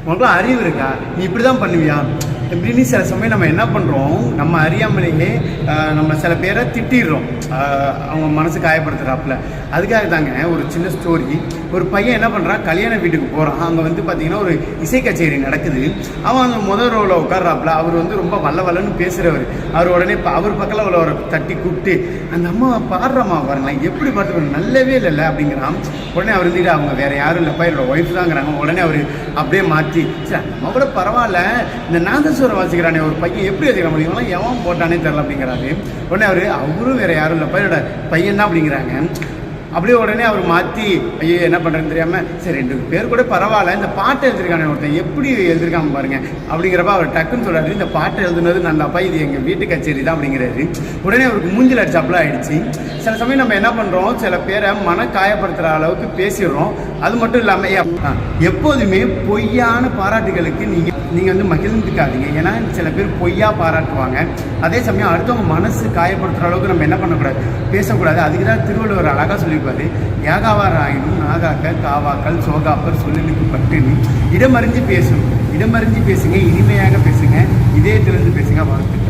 உனக்குலாம் அறிவு இருக்கா, நீ இப்படி தான் பண்ணுவியா இப்படின்னு சில சமயம் நம்ம என்ன பண்ணுறோம், நம்ம அறியாமலேயே நம்ம சில பேரை திட்டிடுறோம், அவங்க மனசு காயப்படுத்துகிறாப்புல. அதுக்காக தாங்க ஒரு சின்ன ஸ்டோரி. ஒரு பையன் என்ன பண்ணுறான், கல்யாண வீட்டுக்கு போகிறான். அங்கே வந்து பார்த்திங்கன்னா ஒரு இசை கச்சேரி நடக்குது. அவன் அந்த முதல் ரோவில் உட்கார்றாப்புல. அவர் வந்து ரொம்ப வல்லன்னு பேசுகிறவர். அவர் உடனே அவர் பக்கத்தில் உள்ளவரை தட்டி கூப்பிட்டு, அந்த அம்மா பாடுறம்மா பாருங்களேன், எப்படி பாட்டு நல்லாவே இல்லைல்ல அப்படிங்கிறான். உடனே அவர் இருந்துட்டு, அவங்க வேறு யாரும் இல்லைப்பா, என்னோட ஒய்ஃப் தாங்கிறாங்க. உடனே அவர் அப்படியே மாற்றி, சரி நம்ம கூட பரவாயில்ல, இந்த நாதஸ்வரம் வாசிக்கிறானே ஒரு பையன் எப்படி வச்சுக்கிற முடியுங்களா, எவன் போட்டானே தெரில அப்படிங்கிறாரு. உடனே அவரும் வேறு யாரும் இல்லைப்பா, என்னோட பையன் தான் அப்படிங்கிறாங்க. அப்படியே உடனே அவர் மாற்றி, ஐயோ என்ன பண்ணுறதுன்னு தெரியாமல், சரி 2 பேர் கூட பரவாயில்ல, இந்த பாட்டை எழுதிருக்கானே ஒருத்தன் எப்படி எழுதிருக்காம பாருங்க அப்படிங்கிறப்ப அவர் டக்குன்னு சொல்கிறாரு, இந்த பாட்டை எழுதுனது நல்லாப்பா, இது எங்கள் வீட்டு கச்சேரி தான் அப்படிங்கிறாரு. உடனே அவருக்கு மூஞ்சில் அடிச்சாப்புல ஆயிடுச்சு. சில சமயம் நம்ம என்ன பண்ணுறோம், சில பேரை மன காயப்படுத்துகிற அளவுக்கு பேசிடுறோம். அது மட்டும் இல்லாமல் எப்போதுமே பொய்யான பாராட்டுகளுக்கு நீங்கள் வந்து மகிழ்ந்துக்காதீங்க. ஏன்னா சில பேர் பொய்யா பாராட்டுவாங்க. அதே சமயம் அடுத்தவங்க மனசு காயப்படுத்துகிற அளவுக்கு நம்ம என்ன பண்ணக்கூடாது, பேசக்கூடாது. அதுக்கு தான் திருவள்ளுவர் அழகாக சொல்லியிருப்பாரு, யாகாவார் ஆயினும் நாகாக்க காவாக்கள் சோகாப்பர் சொல்லினுக்கு பட்டுன்னு. இடமறிஞ்சு பேசுங்க, இனிமையாக பேசுங்க, இதயத்திலிருந்து பேசுங்க. வாழ்த்து.